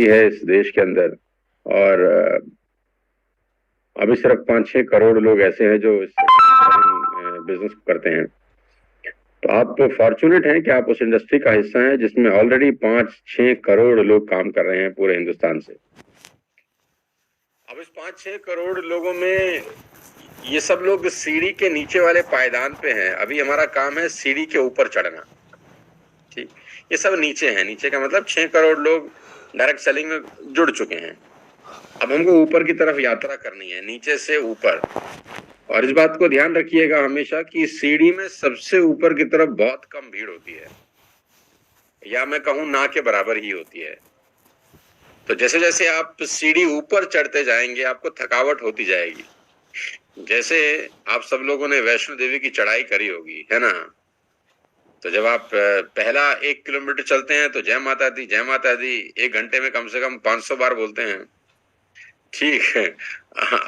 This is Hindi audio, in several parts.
है इस देश के अंदर। और अभी सिर्फ 5-6 करोड़ लोग ऐसे हैं जो इस बिजनेस करते हैं। तो आप तो फॉर्चुनेट हैं कि आप उस इंडस्ट्री का हिस्सा हैं जिसमें ऑलरेडी 5-6 करोड़ लोग काम कर रहे हैं पूरे हिंदुस्तान से। अब इस 5-6 करोड़ लोगों में ये सब लोग सीढ़ी के नीचे वाले पायदान पे हैं। अभी हमारा काम है सीढ़ी के ऊपर चढ़ना। ठीक, ये सब नीचे हैं। नीचे का मतलब 6 करोड़ लोग डायरेक्ट सेलिंग में जुड़ चुके हैं। अब हमको ऊपर की तरफ यात्रा करनी है, नीचे से ऊपर। और इस बात को ध्यान रखिएगा हमेशा कि सीढ़ी में सबसे ऊपर की तरफ बहुत कम भीड़ होती है, या मैं कहूं ना के बराबर ही होती है। तो जैसे जैसे आप सीढ़ी ऊपर चढ़ते जाएंगे आपको थकावट होती जाएगी। जैसे आप सब लोगों ने वैष्णो देवी की चढ़ाई करी होगी, है ना? तो जब आप पहला 1 किलोमीटर चलते हैं तो जय माता दी जय माता दी 1 घंटे में कम से कम 500 बार बोलते हैं। ठीक है,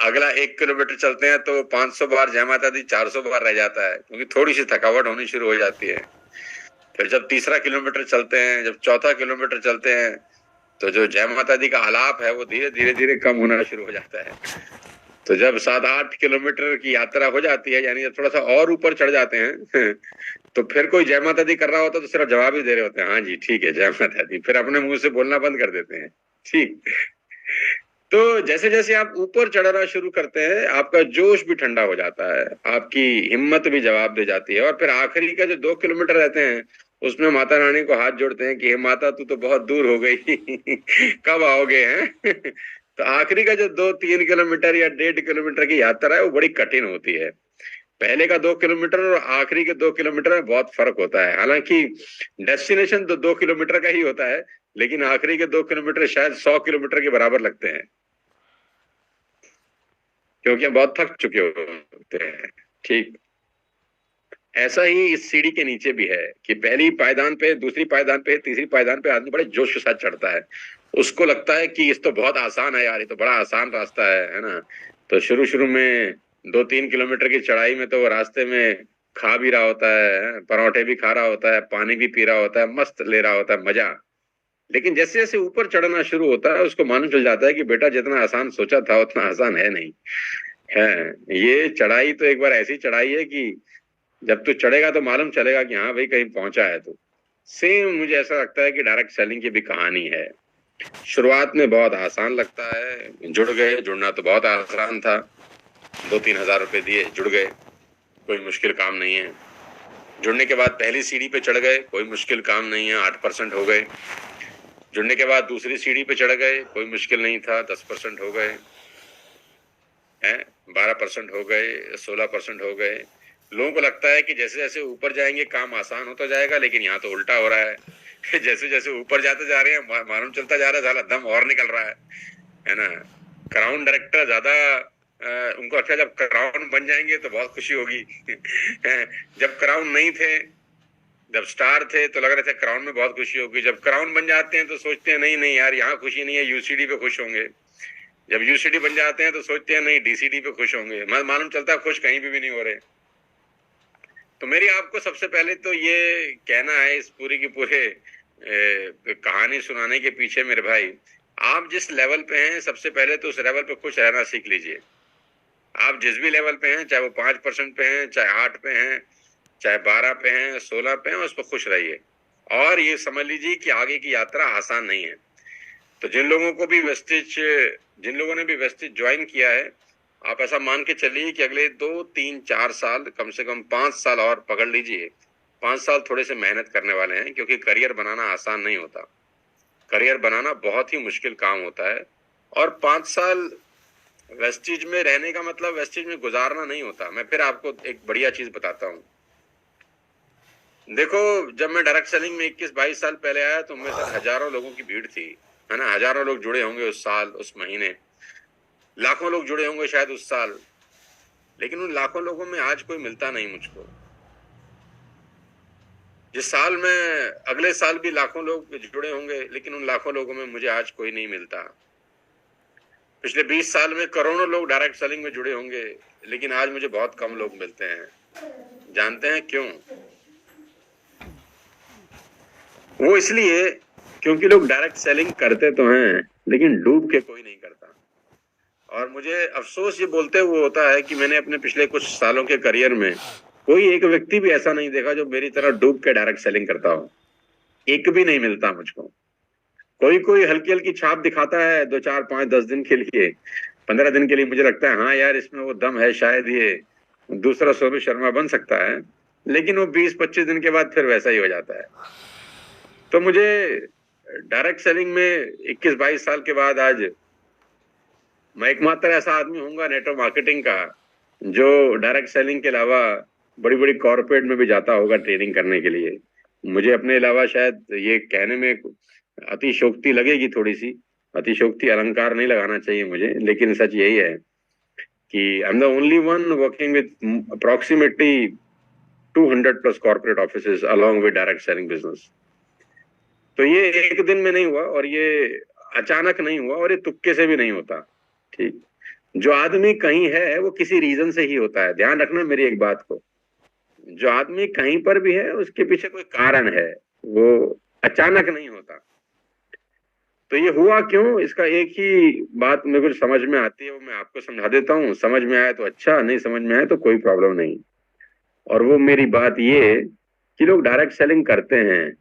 अगला 1 किलोमीटर चलते हैं तो 500 बार जय माता दी 400 बार रह जाता है, क्योंकि थोड़ी सी थकावट होनी शुरू हो जाती है। फिर जब तीसरा किलोमीटर चलते हैं, जब चौथा किलोमीटर चलते हैं, तो जो जय माता दी का आलाप है वो धीरे धीरे धीरे कम होना शुरू हो जाता है। तो जब 7-8 किलोमीटर की यात्रा हो जाती है, यानी जब थोड़ा सा और ऊपर चढ़ जाते हैं तो फिर कोई जय माता दी कर रहा होता तो सिर्फ जवाब ही दे रहे होते हैं, हाँ जी ठीक है जय माता दी, फिर अपने मुंह से बोलना बंद कर देते हैं। ठीक, तो जैसे जैसे आप ऊपर चढ़ना शुरू करते हैं आपका जोश भी ठंडा हो जाता है, आपकी हिम्मत भी जवाब दे जाती है। और फिर आखिरी का जो 2 किलोमीटर रहते हैं उसमें माता रानी को हाथ जोड़ते हैं कि हे माता तू तो बहुत दूर हो गई कब आओगे हैं तो आखिरी का जो 2-3 किलोमीटर या 1.5 किलोमीटर की यात्रा है वो बड़ी कठिन होती है। पहले का 2 किलोमीटर और आखिरी के 2 किलोमीटर में बहुत फर्क होता है। हालांकि डेस्टिनेशन तो 2 किलोमीटर का ही होता है, लेकिन आखिरी के 2 किलोमीटर शायद 100 किलोमीटर के बराबर लगते हैं, क्योंकि हम बहुत थक चुके होते हैं। ठीक, ऐसा ही इस सीढ़ी के नीचे भी है कि पहली पायदान पे, दूसरी पायदान पे, तीसरी पायदान पे आदमी बड़े जोश के साथ चढ़ता है। उसको लगता है कि इस तो बहुत आसान है यार, ये तो बड़ा आसान रास्ता है ना? तो शुरू शुरू में 2-3 किलोमीटर की चढ़ाई में तो वो रास्ते में खा भी रहा होता है, पराठे भी खा रहा होता है, पानी भी पी रहा होता है, मस्त ले रहा होता है मजा। लेकिन जैसे जैसे ऊपर चढ़ना शुरू होता है उसको मालूम चल जाता है कि बेटा जितना आसान सोचा था उतना आसान है नहीं है। ये चढ़ाई तो एक बार ऐसी चढ़ाई है कि जब तू चढ़ेगा तो मालूम चलेगा कि हाँ भाई कहीं पहुंचा है तू। सेम मुझे ऐसा लगता है कि डायरेक्ट सेलिंग की भी कहानी है। शुरुआत में बहुत आसान लगता है, जुड़ गए, जुड़ना तो बहुत आसान था, 2-3 हजार रुपए दिए जुड़ गए, कोई मुश्किल काम नहीं है। जुड़ने के बाद पहली सीढ़ी पे चढ़ गए, कोई मुश्किल काम नहीं है, 8% हो गए। जुड़ने के बाद दूसरी सीढ़ी पे चढ़ गए, कोई मुश्किल नहीं था, 10% हो गए, हैं 12% हो गए, 16% हो गए। लोगों को लगता है कि जैसे जैसे ऊपर जाएंगे काम आसान होता जाएगा, लेकिन यहाँ तो उल्टा हो रहा है जैसे जैसे ऊपर जाते जा रहे हैं मालूम चलता जा रहा है साला दम और निकल रहा है ना? क्राउन डायरेक्टर ज्यादा उनको अच्छा, जब क्राउन बन जाएंगे तो बहुत खुशी होगी जब क्राउन नहीं थे, जब स्टार थे तो लग रहे थे क्राउन में बहुत खुशी होगी, जब क्राउन बन जाते हैं तो सोचते हैं नहीं नहीं यार यहाँ खुशी नहीं है, यूसीडी पे खुश होंगे। जब यूसीडी बन जाते हैं तो सोचते हैं नहीं डीसीडी पे खुश होंगे। मालूम चलता है खुश कहीं भी नहीं हो रहे। तो मेरी आपको सबसे पहले तो ये कहना है इस पूरी की पूरे कहानी सुनाने के पीछे मेरे भाई, आप जिस लेवल पे हैं सबसे पहले तो उस लेवल पे खुश रहना सीख लीजिए। आप जिस भी लेवल पे हैं, चाहे वो 5% पे हैं, चाहे 8 पे हैं, चाहे 12 पे हैं, 16 पे हैं, उस पर खुश रहिए। और ये समझ लीजिए कि आगे की यात्रा आसान नहीं है। तो जिन लोगों ने भी वेस्टेज ज्वाइन किया है, आप ऐसा मान के चलिए कि अगले 2-3-4 साल, कम से कम 5 साल और पकड़ लीजिए, 5 साल थोड़े से मेहनत करने वाले हैं, क्योंकि करियर बनाना आसान नहीं होता। करियर बनाना बहुत ही मुश्किल काम होता है। और 5 साल वेस्टेज में रहने का मतलब वेस्टेज में गुजारना नहीं होता। मैं फिर आपको एक बढ़िया चीज बताता हूँ। देखो, जब मैं डायरेक्ट सेलिंग में 21-22 साल पहले आया तो मेरे साथ हजारों लोगों की भीड़ थी, है ना? हजारों लोग जुड़े होंगे उस साल, उस महीने, लाखों लोग जुड़े होंगे शायद उस साल। लेकिन उन लाखों लोगों में आज कोई मिलता नहीं मुझको। जिस साल में अगले साल भी लाखों लोग जुड़े होंगे, लेकिन उन लाखों लोगों में मुझे आज कोई नहीं मिलता। पिछले 20 साल में करोड़ों लोग डायरेक्ट सेलिंग में जुड़े होंगे, लेकिन आज मुझे बहुत कम लोग मिलते हैं। जानते हैं क्यों? वो इसलिए क्योंकि लोग डायरेक्ट सेलिंग करते तो हैं लेकिन डूब के कोई नहीं करता। और मुझे अफसोस ये बोलते हुए होता है कि मैंने अपने पिछले कुछ सालों के करियर में कोई एक व्यक्ति भी ऐसा नहीं देखा जो मेरी तरह डूब के डायरेक्ट सेलिंग करता हो। एक भी नहीं मिलता मुझको। कोई कोई हल्की हल्की छाप दिखाता है 2 4 5 10 दिन के लिए, 15 दिन के लिए। मुझे लगता है हाँ यार इसमें वो दम है, शायद ये दूसरा सौरभ शर्मा बन सकता है। लेकिन वो 20 25 दिन के बाद फिर वैसा ही हो जाता है। तो मुझे डायरेक्ट सेलिंग में 21 22 साल के बाद आज मैं एकमात्र ऐसा आदमी हूंगा नेटवर्क मार्केटिंग का जो डायरेक्ट सेलिंग के अलावा बड़ी बड़ी कॉर्पोरेट में भी जाता होगा ट्रेनिंग करने के लिए। मुझे अपने अलावा शायद ये कहने में अतिशोक्ति लगेगी, थोड़ी सी अतिशोक्ति, अलंकार नहीं लगाना चाहिए मुझे, लेकिन सच यही है कि I am the only one working with approximately 200+ corporate offices along with direct selling business. तो ये एक दिन में नहीं हुआ और ये अचानक नहीं हुआ और ये तुक्के से भी नहीं होता। ठीक, जो आदमी कहीं है वो किसी रीजन से ही होता है। ध्यान रखना मेरी एक बात को, जो आदमी कहीं पर भी है उसके पीछे कोई कारण है, वो अचानक नहीं होता। तो ये हुआ क्यों, इसका एक ही बात मेरे को समझ में आती है, वो मैं आपको समझा देता हूँ। समझ में आया तो अच्छा, नहीं समझ में आया तो कोई प्रॉब्लम नहीं। और वो मेरी बात ये कि लोग डायरेक्ट सेलिंग करते हैं,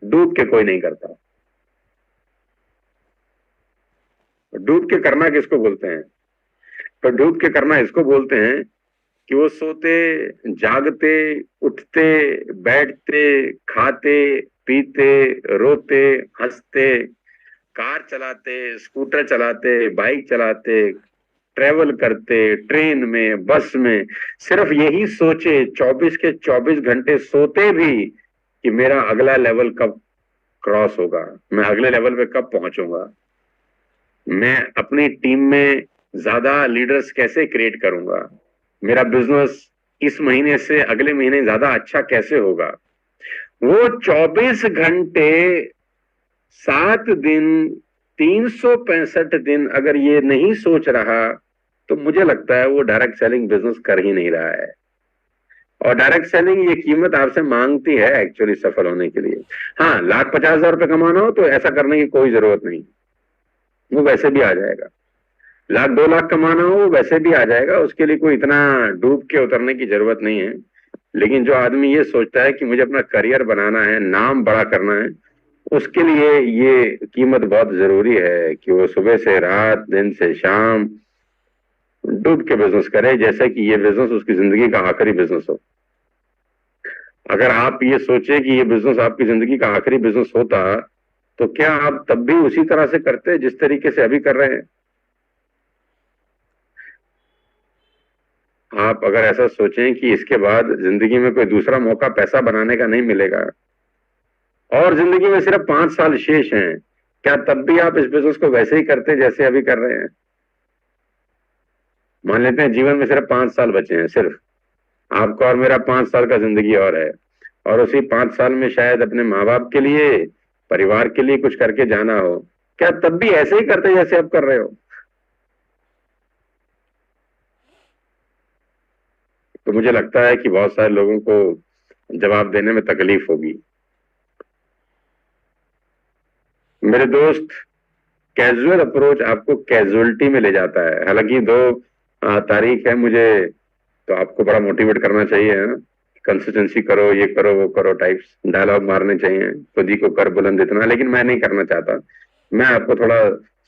डूब के कोई नहीं करता। डूब के करना किसको बोलते हैं? तो डूब के करना इसको बोलते हैं कि वो सोते, जागते, उठते, बैठते, खाते, पीते, रोते, हंसते, कार चलाते, स्कूटर चलाते, बाइक चलाते, ट्रेवल करते, ट्रेन में, बस में, सिर्फ यही सोचे 24 के 24 घंटे सोते भी कि मेरा अगला लेवल कब क्रॉस होगा, मैं अगले लेवल पे कब पहुंचूंगा, मैं अपनी टीम में ज्यादा लीडर्स कैसे क्रिएट करूंगा, मेरा बिजनेस इस महीने से अगले महीने ज्यादा अच्छा कैसे होगा। वो 24 घंटे 7 दिन 365 दिन अगर ये नहीं सोच रहा तो मुझे लगता है वो डायरेक्ट सेलिंग बिजनेस कर ही नहीं रहा है। और डायरेक्ट सेलिंग ये कीमत आपसे मांगती है एक्चुअली सफल होने के लिए। हाँ, 1,50,000 कमाना हो तो ऐसा करने की कोई जरूरत नहीं, वो वैसे भी आ जाएगा। 1,00,000 2,00,000 कमाना हो वैसे भी आ जाएगा, उसके लिए कोई इतना डूब के उतरने की जरूरत नहीं है। लेकिन जो आदमी ये सोचता है कि मुझे अपना करियर बनाना है, नाम बड़ा करना है, उसके लिए ये कीमत बहुत जरूरी है कि वो सुबह से रात, दिन से शाम डूब के बिजनेस करे, जैसे कि ये बिजनेस उसकी जिंदगी का आखिरी बिजनेस हो। अगर आप ये सोचे कि ये बिजनेस आपकी जिंदगी का आखिरी बिजनेस होता तो क्या आप तब भी उसी तरह से करते जिस तरीके से अभी कर रहे हैं? आप अगर ऐसा सोचें कि इसके बाद जिंदगी में कोई दूसरा मौका पैसा बनाने का नहीं मिलेगा और जिंदगी में सिर्फ 5 साल शेष हैं, क्या तब भी आप इस बिजनेस को वैसे ही करते जैसे अभी कर रहे हैं? मान लेते हैं जीवन में सिर्फ 5 साल बचे हैं, सिर्फ आपका और मेरा 5 साल का जिंदगी और है, और उसी 5 साल में शायद अपने माँ बाप के लिए, परिवार के लिए कुछ करके जाना हो, क्या तब भी ऐसे ही करते जैसे अब कर रहे हो? तो मुझे लगता है कि बहुत सारे लोगों को जवाब देने में तकलीफ होगी। मेरे दोस्त, कैजुअल अप्रोच आपको कैजुअलिटी में ले जाता है। हालांकि 2 तारीख है, मुझे तो आपको बड़ा मोटिवेट करना चाहिए, है ना? कंसिस्टेंसी करो, ये करो, वो करो, टाइप्स डायलॉग मारने चाहिए, खुद ही को कर बुलंद इतना, लेकिन मैं नहीं करना चाहता। मैं आपको थोड़ा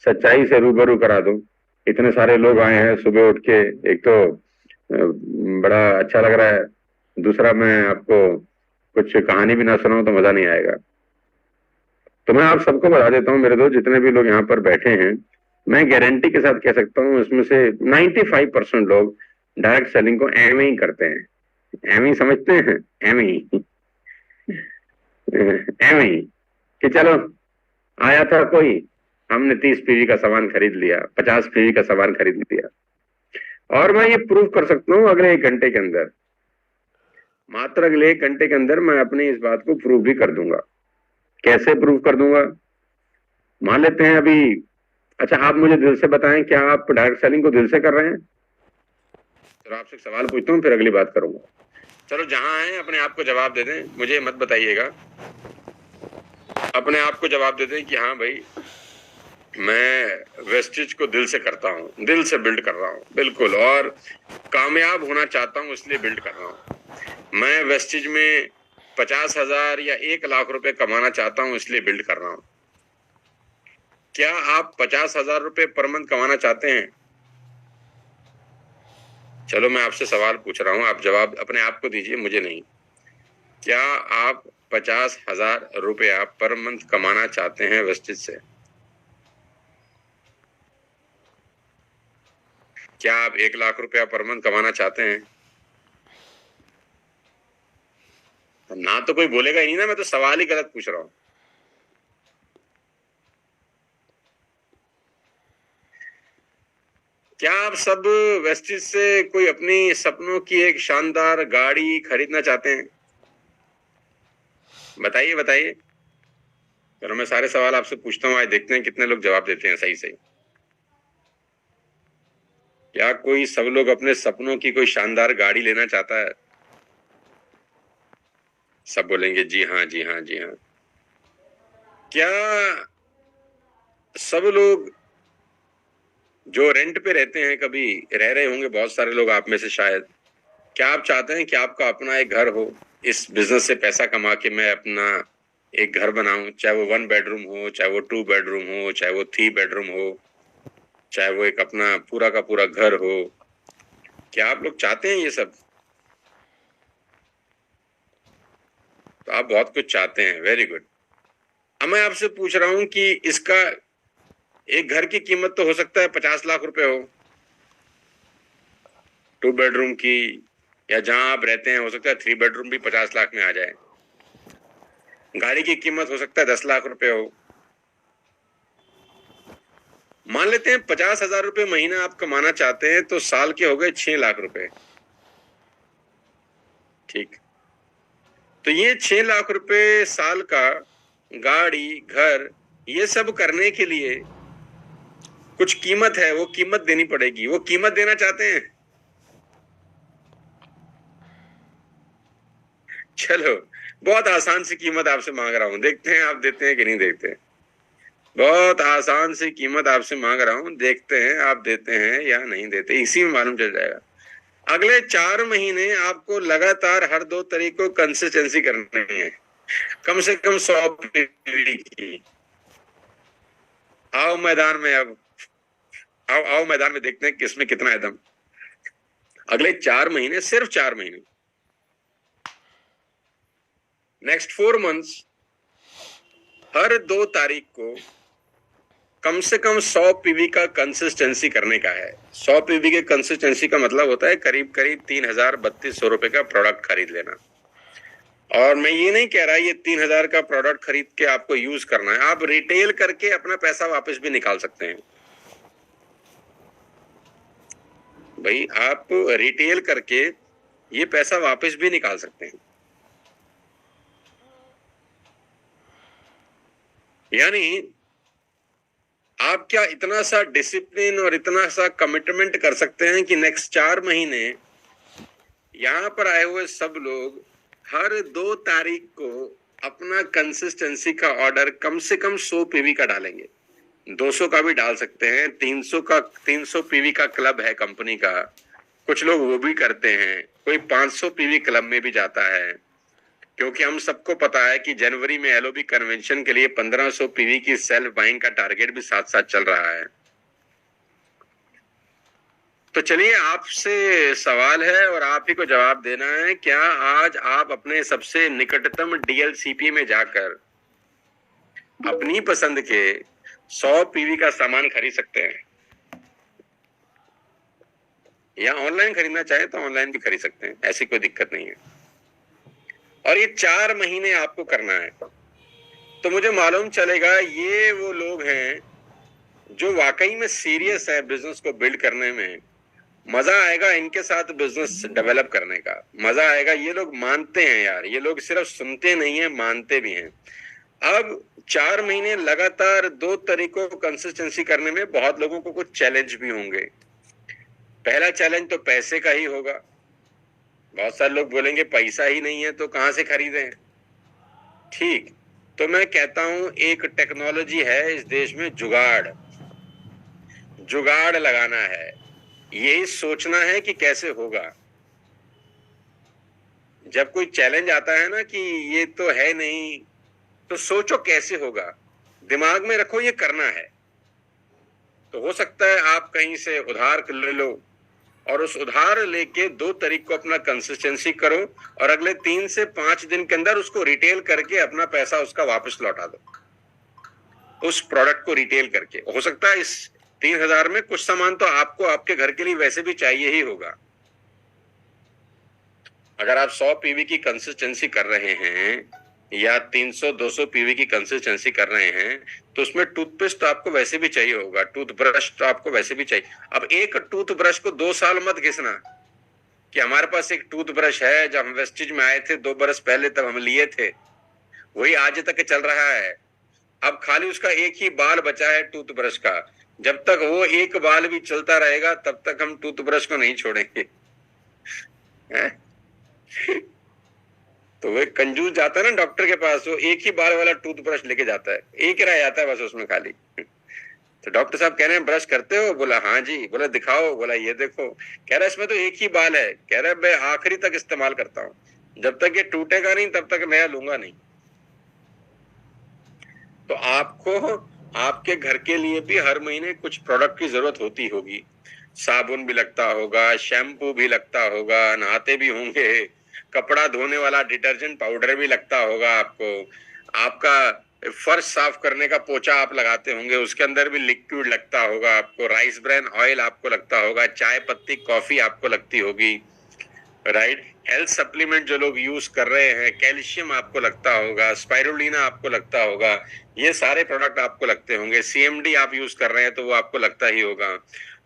सच्चाई से रूबरू करा दूं। इतने सारे लोग आए हैं सुबह उठ के, एक तो बड़ा अच्छा लग रहा है, दूसरा मैं आपको कुछ कहानी भी ना सुनाऊं तो मजा नहीं आएगा। तो मैं आप सबको बता देता हूँ मेरे दोस्त, जितने भी लोग यहाँ पर बैठे हैं, मैं गारंटी के साथ कह सकता हूँ इसमें से 95% लोग डायरेक्ट सेलिंग को एवं ही करते हैं। एवं ही समझते हैं, एवं ही एवं ही कि चलो आया था कोई, हमने 30 पीवी का सामान खरीद लिया, 50 पीवी का सामान खरीद लिया। और मैं ये प्रूव कर सकता हूँ अगले 1 घंटे के अंदर, मात्र अगले 1 घंटे के अंदर मैं अपनी इस बात को प्रूव भी कर दूंगा। कैसे प्रूव कर दूंगा? मान लेते हैं अभी, अच्छा आप मुझे दिल से बताएं, क्या आप डायरेक्ट सेलिंग को दिल से कर रहे हैं? चलो आपसे एक सवाल पूछता हूँ, फिर अगली बात करूंगा। चलो जहां हैं अपने आप को जवाब दे दें, मुझे मत बताइएगा। अपने आप को जवाब देते हैं कि हाँ भाई, मैं वेस्टेज को दिल से करता हूँ, दिल से बिल्ड कर रहा हूँ, बिल्कुल, और कामयाब होना चाहता हूँ इसलिए बिल्ड कर रहा हूँ। मैं वेस्टेज में 50,000 या 1 लाख रुपए कमाना चाहता हूँ इसलिए बिल्ड कर रहा हूँ। क्या आप 50,000 रुपए पर मंथ कमाना चाहते हैं? चलो मैं आपसे सवाल पूछ रहा हूँ, आप जवाब अपने आप को दीजिए, मुझे नहीं। क्या आप 50,000 रुपया पर मंथ कमाना चाहते हैं वेस्टेज से? क्या आप 1 लाख रुपया पर मंथ कमाना चाहते हैं? ना तो कोई बोलेगा ही नहीं ना, मैं तो सवाल ही गलत पूछ रहा हूं। क्या आप सब वेस्टेज से कोई अपनी सपनों की एक शानदार गाड़ी खरीदना चाहते हैं? बताइए बताइए। चलो मैं सारे सवाल आपसे पूछता हूँ, आज देखते हैं कितने लोग जवाब देते हैं सही सही। क्या कोई सब लोग अपने सपनों की कोई शानदार गाड़ी लेना चाहता है? सब बोलेंगे जी हाँ जी हाँ जी हाँ। क्या सब लोग जो रेंट पे रहते हैं, कभी रह रहे होंगे बहुत सारे लोग आप में से शायद, क्या आप चाहते हैं कि आपका अपना एक घर हो? इस बिजनेस से पैसा कमा के मैं अपना एक घर बनाऊं, चाहे वो 1 बेडरूम हो, चाहे वो 2 बेडरूम हो, चाहे वो 3 बेडरूम हो, चाहे वो एक अपना पूरा का पूरा घर हो। क्या आप लोग चाहते हैं ये सब? तो आप बहुत कुछ चाहते हैं, वेरी गुड। अब मैं आपसे पूछ रहा हूं कि इसका एक घर की कीमत तो हो सकता है 50 लाख रुपए हो, 2 बेडरूम की, या जहां आप रहते हैं हो सकता है 3 बेडरूम भी 50 लाख में आ जाए। गाड़ी की कीमत हो सकता है 10 लाख रुपए हो। मान लेते हैं 50,000 रुपए महीना आप कमाना चाहते हैं, तो साल के हो गए 6 लाख रुपए। ठीक, तो ये 6 लाख रुपए साल का, गाड़ी, घर, ये सब करने के लिए कुछ कीमत है, वो कीमत देनी पड़ेगी। वो कीमत देना चाहते हैं? चलो, बहुत आसान सी कीमत आपसे मांग रहा हूं, देखते हैं आप देते हैं कि नहीं देते। बहुत आसान सी कीमत आपसे मांग रहा हूं, देखते हैं आप देते हैं या नहीं देते, इसी में मालूम चल जाएगा। अगले 4 महीने आपको लगातार हर 2 तारीख को कंसिस्टेंसी करनी है, कम से कम 100 की। आओ मैदान में, अब आओ आओ मैदान में, देखते हैं किसमें कितना है दम। अगले 4 महीने, सिर्फ 4 महीने, नेक्स्ट 4 मंथ्स, हर 2 तारीख को कम से कम 100 पीवी का कंसिस्टेंसी करने का है। 100 पीवी के कंसिस्टेंसी का मतलब होता है करीब करीब 3,000-3,200 रुपए का प्रोडक्ट खरीद लेना। और मैं ये नहीं कह रहा ये 3,000 का प्रोडक्ट खरीद के आपको यूज करना है, आप रिटेल करके अपना पैसा वापस भी निकाल सकते हैं। भाई, आप रिटेल करके ये पैसा वापस भी निकाल सकते हैं। यानी आप क्या इतना सा डिसिप्लिन और इतना सा कमिटमेंट कर सकते हैं कि नेक्स्ट 4 महीने यहां पर आए हुए सब लोग हर 2 तारीख को अपना कंसिस्टेंसी का ऑर्डर कम से कम 100 पीवी का डालेंगे। 200 का भी डाल सकते हैं, 300 का, 300 पीवी का क्लब है कंपनी का, कुछ लोग वो भी करते हैं, कोई 500 पीवी क्लब में भी जाता है। क्योंकि हम सबको पता है कि जनवरी में एलओबी कन्वेंशन के लिए 1500 पीवी की सेल्फ बाइंग का टारगेट भी साथ साथ चल रहा है। तो चलिए, आपसे सवाल है और आप ही को जवाब देना है, क्या आज आप अपने सबसे निकटतम डीएलसीपी में जाकर अपनी पसंद के 100 पीवी का सामान खरीद सकते हैं? या ऑनलाइन खरीदना चाहे तो ऑनलाइन भी खरीद सकते हैं, ऐसी कोई दिक्कत नहीं है। और ये 4 महीने आपको करना है, तो मुझे मालूम चलेगा ये वो लोग हैं जो वाकई में सीरियस है बिजनेस को बिल्ड करने में। मजा आएगा इनके साथ बिजनेस डेवलप करने का, मजा आएगा। ये लोग मानते हैं यार, ये लोग सिर्फ सुनते नहीं है, मानते भी हैं। अब 4 महीने लगातार 2 तारीखों को कंसिस्टेंसी करने में बहुत लोगों को कुछ चैलेंज भी होंगे। पहला चैलेंज तो पैसे का ही होगा। बहुत सारे लोग बोलेंगे पैसा ही नहीं है तो कहां से खरीदें। ठीक, तो मैं कहता हूं एक टेक्नोलॉजी है इस देश में, जुगाड़। जुगाड़ लगाना है, यही सोचना है कि कैसे होगा। जब कोई चैलेंज आता है ना कि ये तो है नहीं, तो सोचो कैसे होगा, दिमाग में रखो ये करना है। तो हो सकता है आप कहीं से उधार ले लो और उस उधार लेके 2 तारीख को अपना कंसिस्टेंसी करो और अगले 3 से 5 दिन के अंदर उसको रिटेल करके अपना पैसा उसका वापस लौटा दो, उस प्रोडक्ट को रिटेल करके। हो सकता है इस 3,000 में कुछ सामान तो आपको आपके घर के लिए वैसे भी चाहिए ही होगा। अगर आप 100 पीवी की कंसिस्टेंसी कर रहे हैं या 300-200 पीवी की कंसिस्टेंसी कर रहे हैं, तो उसमें टूथपेस्ट तो आपको वैसे भी चाहिए होगा, टूथब्रश तो आपको वैसे भी चाहिए। अब एक टूथब्रश को 2 साल मत घिसना कि हमारे पास एक टूथब्रश है, जब हम वेस्टेज में आए थे 2 बरस पहले तब हम लिए थे, वही आज तक चल रहा है। अब खाली उसका एक ही बाल बचा है टूथब्रश का, जब तक वो एक बाल भी चलता रहेगा तब तक हम टूथब्रश को नहीं छोड़ेंगे। तो वो कंजूस जाता है ना डॉक्टर के पास, वो एक ही बाल वाला टूथब्रश लेके जाता है, एक ही रह जाता है बस उसमें खाली। तो डॉक्टर साहब कह रहे हैं ब्रश करते हो? बोला हाँ जी। बोला दिखाओ? बोला ये देखो। कह रहा है इसमें तो एक ही बाल है। कह रहा है मैं आखिरी तक इस्तेमाल करता हूँ, जब तक ये टूटेगा नहीं तब तक नया लूंगा नहीं। तो आपको आपके घर के लिए भी हर महीने कुछ प्रोडक्ट की जरूरत होती होगी। साबुन भी लगता होगा, शैम्पू भी लगता होगा, नहाते भी होंगे, कपड़ा धोने वाला डिटर्जेंट पाउडर भी लगता होगा आपको, आपका फर्श साफ करने का पोछा आप लगाते होंगे, उसके अंदर भी लिक्विड लगता होगा आपको, राइस ब्रान ऑयल आपको लगता होगा, चाय पत्ती कॉफी आपको लगती होगी, राइट। हेल्थ सप्लीमेंट जो लोग यूज कर रहे हैं, कैल्शियम आपको लगता होगा, स्पाइरुलिना आपको लगता होगा, ये सारे प्रोडक्ट आपको लगते होंगे। सीएमडी आप यूज कर रहे हैं तो वो आपको लगता ही होगा।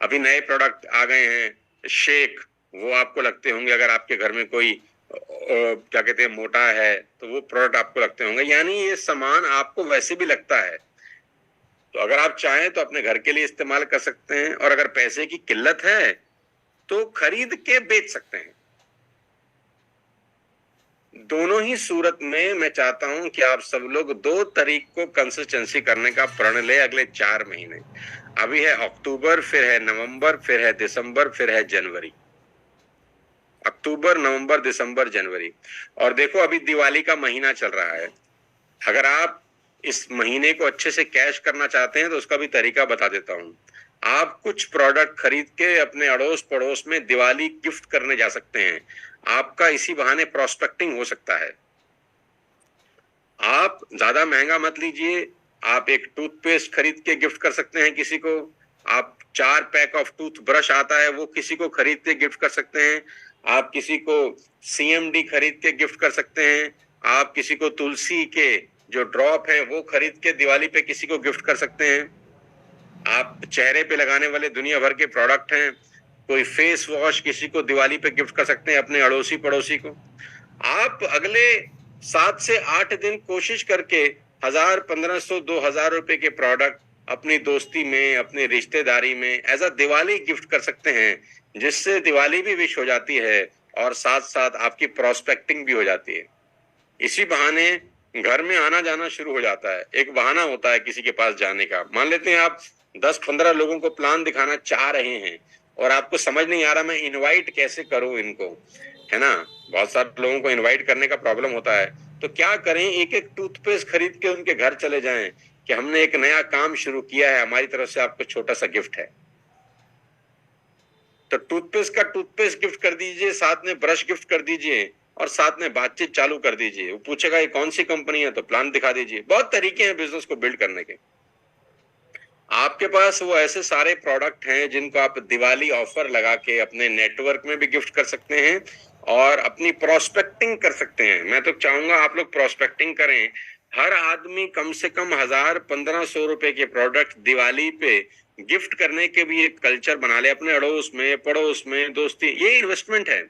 अभी नए प्रोडक्ट आ गए हैं शेक, वो आपको लगते होंगे। अगर आपके घर में कोई क्या कहते हैं मोटा है तो वो प्रोडक्ट आपको लगते होंगे। यानी ये सामान आपको वैसे भी लगता है। तो अगर आप चाहें तो अपने घर के लिए इस्तेमाल कर सकते हैं, और अगर पैसे की किल्लत है तो खरीद के बेच सकते हैं। दोनों ही सूरत में मैं चाहता हूं कि आप सब लोग 2 तारीख को कंसिस्टेंसी करने का प्रण ले अगले 4 महीने। अभी है अक्टूबर, फिर है नवंबर, फिर है दिसंबर, फिर है जनवरी। अक्टूबर, नवंबर, दिसंबर, जनवरी। और देखो अभी दिवाली का महीना चल रहा है। अगर आप इस महीने को अच्छे से कैश करना चाहते हैं तो उसका भी तरीका बता देता हूं। आप कुछ प्रोडक्ट खरीद के अपने अड़ोस पड़ोस में दिवाली गिफ्ट करने जा सकते हैं। आपका इसी बहाने प्रोस्पेक्टिंग हो सकता है। आप ज्यादा महंगा मत लीजिए, आप एक टूथपेस्ट खरीद के गिफ्ट कर सकते हैं किसी को। आप 4 पैक ऑफ टूथब्रश आता है वो किसी को खरीद के गिफ्ट कर सकते हैं। आप किसी को सीएमडी खरीद के गिफ्ट कर सकते हैं। आप किसी को तुलसी के जो ड्रॉप है वो खरीद के दिवाली पे किसी को गिफ्ट कर सकते हैं। आप चेहरे पे लगाने वाले दुनिया भर के प्रोडक्ट हैं, कोई फेस वॉश किसी को दिवाली पे गिफ्ट कर सकते हैं, अपने अड़ोसी पड़ोसी को। आप अगले 7 से 8 दिन कोशिश करके 1000, 1500, 2000 रुपए के प्रोडक्ट अपनी दोस्ती में, अपनी रिश्तेदारी में एज अ दिवाली गिफ्ट कर सकते हैं, जिससे दिवाली भी विश हो जाती है और साथ साथ आपकी प्रोस्पेक्टिंग भी हो जाती है। इसी बहाने घर में आना जाना शुरू हो जाता है। एक बहाना होता है किसी के पास जाने का। मान लेते हैं आप 10-15 लोगों को प्लान दिखाना चाह रहे हैं और आपको समझ नहीं आ रहा मैं इनवाइट कैसे करूं इनको, है ना। बहुत सारे लोगों को इनवाइट करने का प्रॉब्लम होता है। तो क्या करें, एक एक टूथपेस्ट खरीद के उनके घर चले जाएं कि हमने एक नया काम शुरू किया है, हमारी तरफ से आपको छोटा सा गिफ्ट है। तो टूथपेस्ट का टूथपेस्ट गिफ्ट कर दीजिए, साथ में ब्रश गिफ्ट कर दीजिए और साथ में बातचीत चालू कर दीजिए। वो पूछेगा ये कौन सी कंपनी है तो प्लान दिखा दीजिए। बहुत तरीके हैं बिजनेस को बिल्ड करने के। आपके पास वो ऐसे सारे प्रोडक्ट हैं जिनको आप दिवाली ऑफर लगा के अपने नेटवर्क में भी गिफ्ट कर सकते हैं और अपनी प्रोस्पेक्टिंग कर सकते हैं। मैं तो चाहूंगा आप लोग प्रोस्पेक्टिंग करें। हर आदमी कम से कम 1000-1500 रुपए के प्रोडक्ट दिवाली पे गिफ्ट करने के भी एक कल्चर बना ले अपने अड़ोस में, पड़ोस में, दोस्ती। ये इन्वेस्टमेंट है,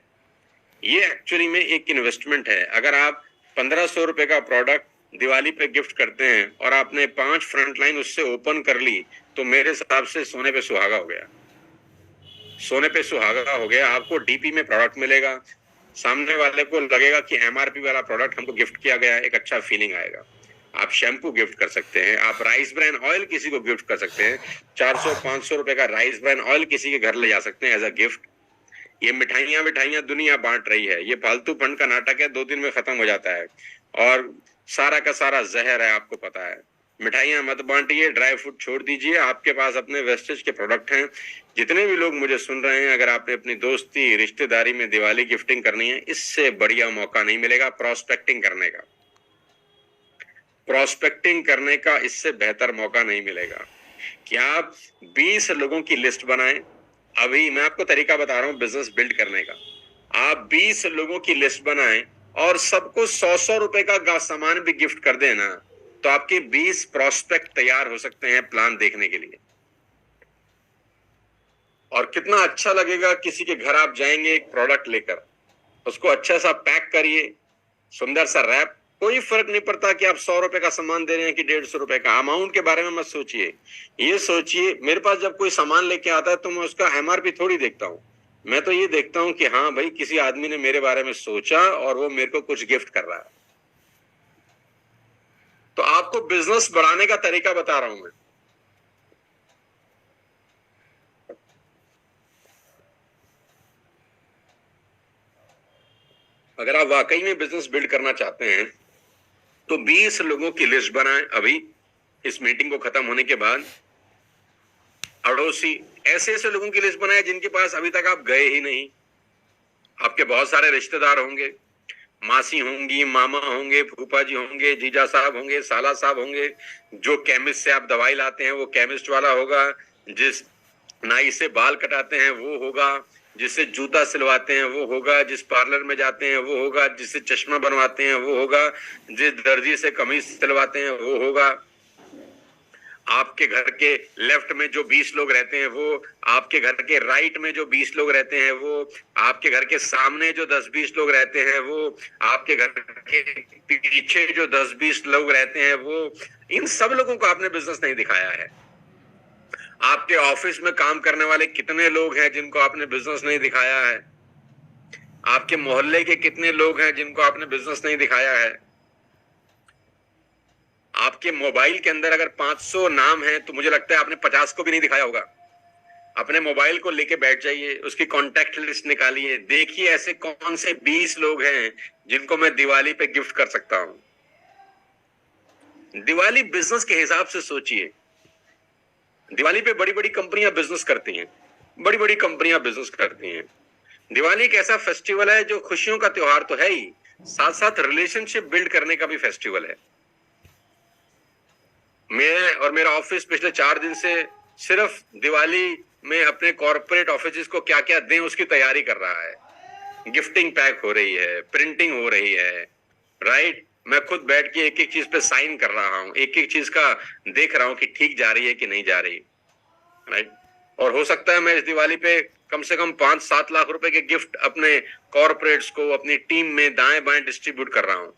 ये एक्चुअली में एक इन्वेस्टमेंट है। अगर आप 1500 रुपए का प्रोडक्ट दिवाली पे गिफ्ट करते हैं और आपने 5 फ्रंट लाइन उससे ओपन कर ली तो मेरे हिसाब से सोने पे सुहागा हो गया। सोने पे सुहागा हो गया। आपको डीपी में प्रोडक्ट मिलेगा, सामने वाले को लगेगा कि एमआरपी वाला प्रोडक्ट हमको गिफ्ट किया गया, एक अच्छा फीलिंग आएगा। आप शैम्पू गिफ्ट कर सकते हैं, आप राइस ब्रान ऑयल किसी को गिफ्ट कर सकते हैं, 400-500 रुपए का राइस ब्रान ऑयल किसी के घर ले जा सकते हैं एज अ गिफ्ट। ये मिठाइयां दुनिया बांट रही है, ये फालतू फंड का नाटक है, 2 दिन में खत्म हो जाता है और सारा का सारा जहर है, आपको पता है। मिठाइयां मत बांटिए, ड्राई फ्रूट छोड़ दीजिए, आपके पास अपने वेस्टेज के प्रोडक्ट हैं। जितने भी लोग मुझे सुन रहे हैं, अगर आपने अपनी दोस्ती रिश्तेदारी में दिवाली गिफ्टिंग करनी है, इससे बढ़िया मौका नहीं मिलेगा प्रोस्पेक्टिंग करने का। प्रोस्पेक्टिंग करने का इससे बेहतर मौका नहीं मिलेगा कि आप 20 लोगों की लिस्ट बनाएं। अभी मैं आपको तरीका बता रहा हूं बिजनेस बिल्ड करने का। आप 20 लोगों की लिस्ट बनाएं और सबको 100-100 रुपए का सामान भी गिफ्ट कर देना, तो आपके 20 प्रोस्पेक्ट तैयार हो सकते हैं प्लान देखने के लिए। और कितना अच्छा लगेगा, किसी के घर आप जाएंगे एक प्रोडक्ट लेकर, उसको अच्छा सा पैक करिए, सुंदर सा रैप, कोई फर्क नहीं पड़ता कि आप 100 रुपए का सामान दे रहे हैं कि 150 रुपए का। अमाउंट के बारे में मत सोचिए, ये सोचिए मेरे पास जब कोई सामान लेके आता है तो मैं उसका एमआरपी थोड़ी देखता हूं, मैं तो ये देखता हूं कि हाँ भाई किसी आदमी ने मेरे बारे में सोचा और वो मेरे को कुछ गिफ्ट कर रहा है। तो आपको बिजनेस बढ़ाने का तरीका बता रहा हूं मैं। अगर आप वाकई में बिजनेस बिल्ड करना चाहते हैं तो 20 लोगों की लिस्ट बनाएं अभी इस मीटिंग को खत्म होने के बाद। अड़ोसी, ऐसे ऐसे लोगों की लिस्ट बनाएं जिनके पास अभी तक आप गए ही नहीं। आपके बहुत सारे रिश्तेदार होंगे, मासी होंगी, मामा होंगे, फूफा जी होंगे, जीजा साहब होंगे, साला साहब होंगे। जो केमिस्ट से आप दवाई लाते हैं वो केमिस्ट वाला होगा, जिस नाई से बाल कटाते हैं वो होगा, जिससे जूता सिलवाते हैं वो होगा, जिस पार्लर में जाते हैं वो होगा, जिससे चश्मा बनवाते हैं वो होगा, जिस दर्जी से कमीज सिलवाते हैं वो होगा। आपके घर के लेफ्ट में जो 20 लोग रहते हैं वो, आपके घर के राइट में जो 20 लोग रहते हैं वो, आपके घर के सामने जो 10-20 लोग रहते हैं वो, आपके घर के पीछे जो 10-20 लोग रहते हैं वो, इन सब लोगों को आपने बिजनेस नहीं दिखाया है। आपके ऑफिस में काम करने वाले कितने लोग हैं जिनको आपने बिजनेस नहीं दिखाया है। आपके मोहल्ले के कितने लोग हैं जिनको आपने बिजनेस नहीं दिखाया है। आपके मोबाइल के अंदर अगर 500 नाम हैं तो मुझे लगता है आपने 50 को भी नहीं दिखाया होगा। अपने मोबाइल को लेके बैठ जाइए, उसकी कॉन्टैक्ट लिस्ट निकालिए, देखिए ऐसे कौन से 20 लोग हैं जिनको मैं दिवाली पे गिफ्ट कर सकता हूं। दिवाली बिजनेस के हिसाब से सोचिए। दिवाली पे बड़ी बड़ी कंपनियां बिजनेस करती हैं, बड़ी बड़ी कंपनियां बिजनेस करती हैं। दिवाली एक ऐसा फेस्टिवल है जो खुशियों का त्योहार तो है ही, साथ साथ रिलेशनशिप बिल्ड करने का भी फेस्टिवल है। मैं और मेरा ऑफिस पिछले 4 दिन से सिर्फ दिवाली में अपने कॉर्पोरेट ऑफिस को क्या क्या दें उसकी तैयारी कर रहा है। गिफ्टिंग पैक हो रही है, प्रिंटिंग हो रही है, राइट। मैं खुद बैठ के एक एक चीज पे साइन कर रहा हूं, एक एक चीज का देख रहा हूं कि ठीक जा रही है कि नहीं जा रही, राइट। और हो सकता है मैं इस दिवाली पे कम से कम 5-7 लाख रुपए के गिफ्ट अपने कॉर्पोरेट्स को, अपनी टीम में दाएं बाएं डिस्ट्रीब्यूट कर रहा हूं।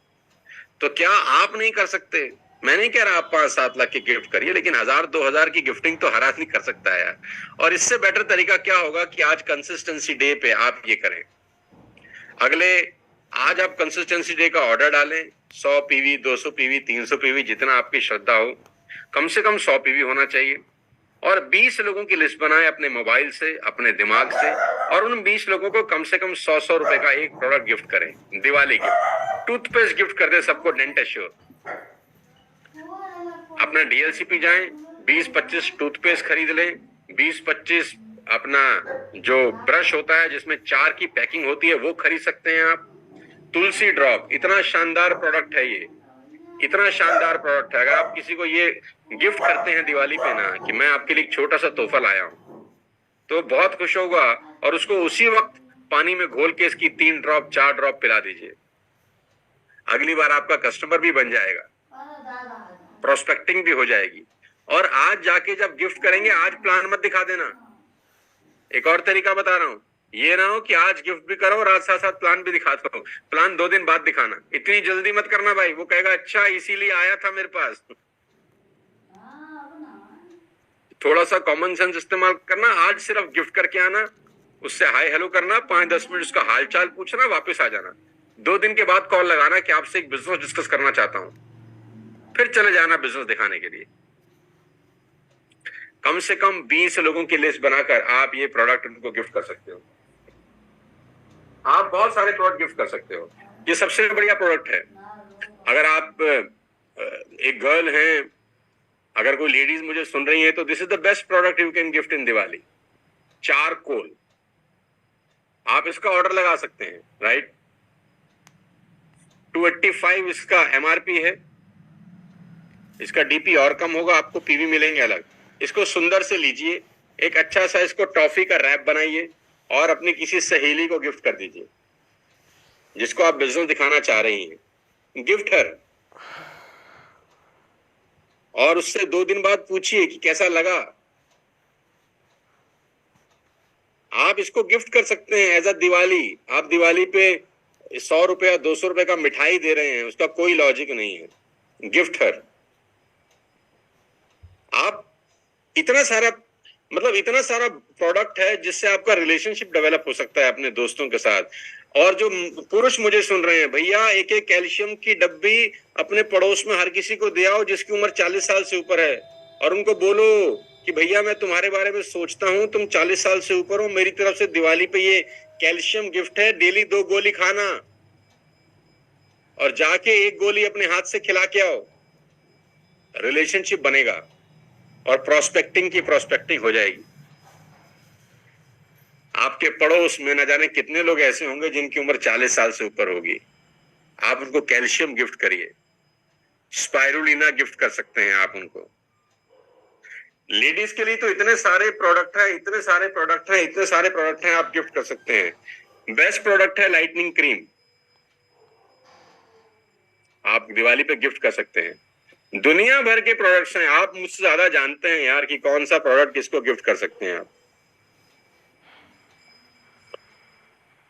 तो क्या आप नहीं कर सकते? मैं नहीं कह रहा आप 5-7 लाख की गिफ्ट करिए, लेकिन 1000-2000 की गिफ्टिंग तो हर आदमी कर सकता है यार। और इससे बेटर तरीका क्या होगा कि आज कंसिस्टेंसी डे पे आप ये करें। आज आप कंसिस्टेंसी डे का ऑर्डर डालें, 100 पीवी, 200 पीवी, 300 पीवी, जितना आपकी श्रद्धा हो, कम से कम 100 पीवी होना चाहिए। और 20 लोगों की लिस्ट बनाएं अपने मोबाइल से, अपने दिमाग से, और उन 20 लोगों को कम से कम 100-100 रुपए का एक प्रोडक्ट गिफ्ट करें। दिवाली गिफ्ट, टूथपेस्ट गिफ्ट कर दें सबको, डेंट एश्योर। अपना डीएलसीपी जाएं, 20-25 टूथपेस्ट खरीद लें, 20-25 अपना जो ब्रश होता है जिसमें 4 की पैकिंग होती है वो खरीद सकते हैं आप। तुलसी ड्रॉप, इतना शानदार प्रोडक्ट है ये, इतना शानदार प्रोडक्ट है। अगर आप किसी को ये गिफ्ट करते हैं दिवाली पे ना कि मैं आपके लिए एक छोटा सा तोहफा लाया हूं, तो बहुत खुश होगा और उसको उसी वक्त पानी में घोल के इसकी 3 ड्रॉप 4 ड्रॉप पिला दीजिए। अगली बार आपका कस्टमर भी बन जाएगा, प्रोस्पेक्टिंग भी हो जाएगी। और आज जाके जब गिफ्ट करेंगे, आज प्लान मत दिखा देना। एक और तरीका बता रहा हूं, ये ना हो कि आज गिफ्ट भी करो और आज साथ साथ प्लान भी दिखा दो। प्लान 2 दिन बाद दिखाना, इतनी जल्दी मत करना भाई। वो कहेगा अच्छा इसीलिए आया था मेरे पास। थोड़ा सा कॉमन सेंस इस्तेमाल करना। आज सिर्फ गिफ्ट करके आना, उससे हाय हेलो करना, 5-10 मिनट उसका हाल चाल पूछना, वापस आ जाना। 2 दिन के बाद कॉल लगाना कि आपसे एक बिजनेस डिस्कस करना चाहता हूं। फिर चले जाना बिजनेस दिखाने के लिए। कम से कम 20 लोगों की लिस्ट बनाकर आप ये प्रोडक्ट उनको गिफ्ट कर सकते हो। आप बहुत सारे प्रोडक्ट गिफ्ट कर सकते हो। ये सबसे बढ़िया प्रोडक्ट है। अगर आप एक गर्ल हैं, अगर कोई लेडीज मुझे सुन रही है, तो this is the best product you can gift in Diwali. Charcoal, आप इसका ऑर्डर लगा सकते हैं, राइट। 285 इसका एमआरपी है। इसका डीपी और कम होगा, आपको पीवी मिलेंगे अलग। इसको सुंदर से लीजिए, एक अच्छा सा इसको टॉफी का रैप बनाइए और अपनी किसी सहेली को गिफ्ट कर दीजिए जिसको आप बिजनेस दिखाना चाह रही हैं। गिफ्ट हर, और उससे 2 दिन बाद पूछिए कि कैसा लगा। आप इसको गिफ्ट कर सकते हैं एज अ दिवाली। आप दिवाली पे 100 रुपया 200 रुपए का मिठाई दे रहे हैं, उसका कोई लॉजिक नहीं है। गिफ्ट हर। आप इतना सारा प्रोडक्ट है जिससे आपका रिलेशनशिप डेवलप हो सकता है अपने दोस्तों के साथ। और जो पुरुष मुझे सुन रहे हैं, भैया एक एक कैल्शियम की डब्बी अपने पड़ोस में हर किसी को दे आओ जिसकी उम्र 40 साल से ऊपर है, और उनको बोलो कि भैया मैं तुम्हारे बारे में सोचता हूं, तुम 40 साल से ऊपर हो, मेरी तरफ से दिवाली पे ये कैल्शियम गिफ्ट है, डेली 2 गोली खाना, और जाके 1 गोली अपने हाथ से खिला के आओ। रिलेशनशिप बनेगा और प्रोस्पेक्टिंग हो जाएगी। आपके पड़ोस में न जाने कितने लोग ऐसे होंगे जिनकी उम्र 40 साल से ऊपर होगी। आप उनको कैल्शियम गिफ्ट करिए, स्पाइरुलिना गिफ्ट कर सकते हैं आप उनको। लेडीज के लिए तो इतने सारे प्रोडक्ट हैं आप गिफ्ट कर सकते हैं। बेस्ट प्रोडक्ट है लाइटनिंग क्रीम, आप दिवाली पे गिफ्ट कर सकते हैं। दुनिया भर के प्रोडक्ट्स हैं, आप मुझसे ज्यादा जानते हैं यार कि कौन सा प्रोडक्ट किसको गिफ्ट कर सकते हैं आप।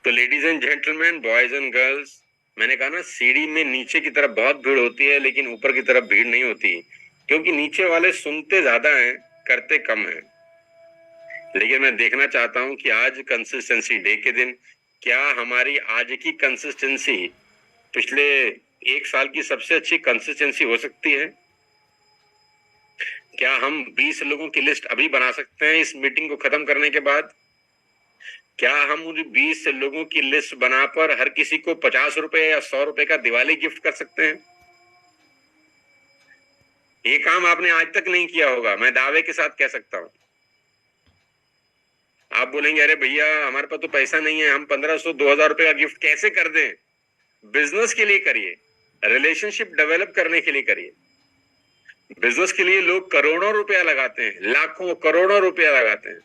तो ladies and gentleman, boys and girls, मैंने कहा ना सीढ़ी में नीचे की तरफ बहुत भीड़ होती है लेकिन ऊपर की तरफ भीड़ नहीं होती, क्योंकि नीचे वाले सुनते ज्यादा हैं, करते कम हैं। लेकिन मैं देखना चाहता हूं कि आज कंसिस्टेंसी डे के दिन क्या हमारी आज की कंसिस्टेंसी पिछले 1 साल की सबसे अच्छी कंसिस्टेंसी हो सकती है। क्या हम 20 लोगों की लिस्ट अभी बना सकते हैं इस मीटिंग को खत्म करने के बाद? क्या हम उन 20 लोगों की लिस्ट बना पर हर किसी को 50 रुपए या 100 रुपए का दिवाली गिफ्ट कर सकते हैं? ये काम आपने आज तक नहीं किया होगा, मैं दावे के साथ कह सकता हूं। आप बोलेंगे अरे भैया हमारे पास तो पैसा नहीं है, हम 1500-2000 रुपए का गिफ्ट कैसे कर दें? बिजनेस के लिए करिए, रिलेशनशिप डेवलप करने के लिए करिए। बिजनेस के लिए लोग करोड़ों रुपया लगाते हैं, लाखों करोड़ों रुपया लगाते हैं।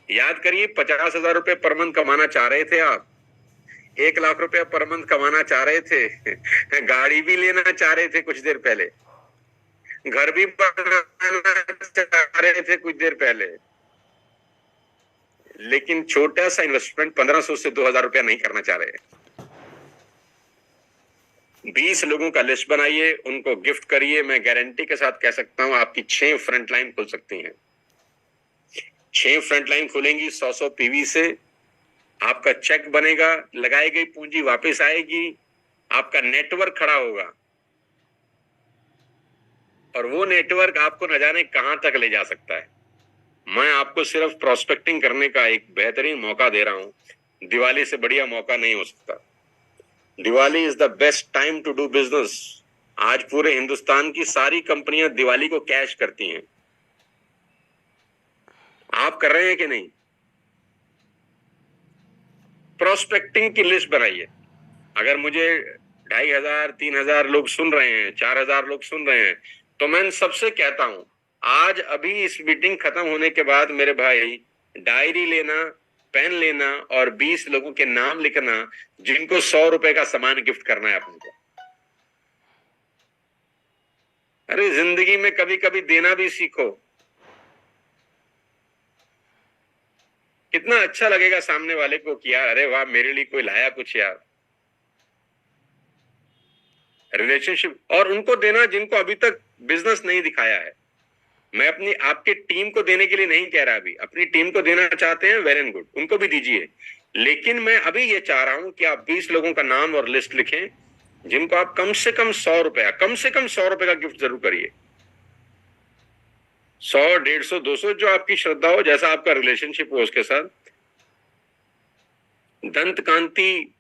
याद करिए, 50,000 रुपए पर मंथ कमाना चाह रहे थे आप, 1 लाख रुपया पर मंथ कमाना चाह रहे थे, गाड़ी भी लेना चाह रहे थे कुछ देर पहले, घर भी बनाना चाह रहे थे कुछ देर पहले, लेकिन छोटा सा इन्वेस्टमेंट 1500 से 2000 रुपया नहीं करना चाह रहे। 20 लोगों का लिस्ट बनाइए, उनको गिफ्ट करिए। मैं गारंटी के साथ कह सकता हूं आपकी 6 फ्रंट लाइन खुल सकती हैं। 6 फ्रंट लाइन खुलेंगी 100 पीवी से। आपका चेक बनेगा, लगाई गई पूंजी वापस आएगी, आपका नेटवर्क खड़ा होगा, और वो नेटवर्क आपको न जाने कहां तक ले जा सकता है। मैं आपको सिर्फ प्रोस्पेक्टिंग करने का एक बेहतरीन मौका दे रहा हूं। दिवाली से बढ़िया मौका नहीं हो सकता। Diwali is the best time to do business. आज पूरे हिंदुस्तान की सारी कंपनियां दिवाली को कैश करती हैं। आप कर रहे हैं कि नहीं? प्रोस्पेक्टिंग की लिस्ट बनाइए। अगर मुझे 2500, 3000 लोग सुन रहे हैं, 4000 लोग सुन रहे हैं, तो मैं सबसे कहता हूं आज अभी इस मीटिंग खत्म होने के बाद मेरे भाई डायरी लेना, पेन लेना और 20 लोगों के नाम लिखना जिनको 100 रुपए का सामान गिफ्ट करना है अपन को। अरे जिंदगी में कभी कभी देना भी सीखो। कितना अच्छा लगेगा सामने वाले को कि यार अरे वाह मेरे लिए कोई लाया कुछ यार। रिलेशनशिप, और उनको देना जिनको अभी तक बिजनेस नहीं दिखाया है। मैं अपनी आपके टीम को देने के लिए नहीं कह रहा, अभी अपनी टीम को देना चाहते हैं, वेल एंड गुड, उनको भी दीजिए। लेकिन मैं अभी ये चाह रहा हूं कि आप 20 लोगों का नाम और लिस्ट लिखें जिनको आप कम से कम 100 रुपए का गिफ्ट जरूर करिए। 100, 150, 200, जो आपकी श्रद्धा हो, जैसा आपका रिलेशनशिप हो उसके साथ। दंत कांति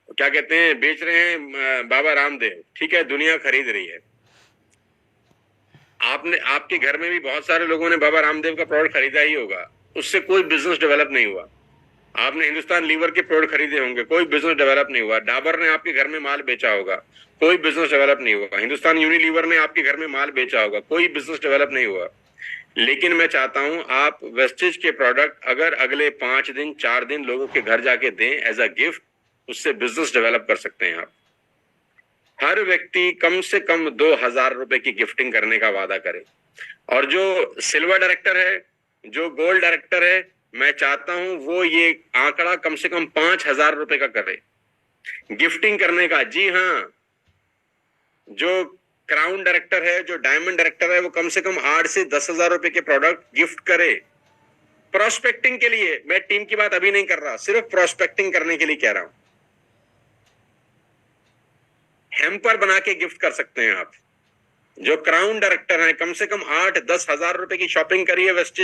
क्या कहते हैं, बेच रहे हैं बाबा रामदेव, ठीक है, दुनिया खरीद रही है। आपने, आपके घर में भी बहुत सारे लोगों ने बाबा रामदेव का प्रोडक्ट खरीदा ही होगा, उससे कोई बिजनेस डेवलप नहीं हुआ। आपने हिंदुस्तान लीवर के प्रोडक्ट खरीदे होंगे, कोई बिजनेस डेवलप नहीं हुआ। डाबर ने आपके घर में माल बेचा होगा, कोई बिजनेस डेवलप नहीं हुआ। हिंदुस्तान यूनिलीवर ने आपके घर में माल बेचा होगा, कोई बिजनेस डेवलप नहीं हुआ। लेकिन मैं चाहता हूं आप वेस्टेज के प्रोडक्ट अगर अगले 5 दिन 4 दिन लोगों के घर जाके दें एज अ गिफ्ट, उससे बिजनेस डेवलप कर सकते हैं आप। हर व्यक्ति कम से कम 2,000 रुपए की गिफ्टिंग करने का वादा करे। और जो सिल्वर डायरेक्टर है, जो गोल्ड डायरेक्टर है, मैं चाहता हूं वो ये आंकड़ा कम से कम 5,000 रुपए का करे गिफ्टिंग करने का। जी हाँ, जो क्राउन डायरेक्टर है, जो डायमंड डायरेक्टर है, वो कम से कम 8 से 10,000 रुपए के प्रोडक्ट गिफ्ट करे प्रोस्पेक्टिंग के लिए। मैं टीम की बात अभी नहीं कर रहा, सिर्फ प्रोस्पेक्टिंग करने के लिए कह रहा हूं। हैम्पर बना के गिफ्ट कर सकते हैं आप। जो क्राउन डायरेक्टर हैं, कम से कम 8-10 हजार रुपए की शॉपिंग करिए वेस्टेज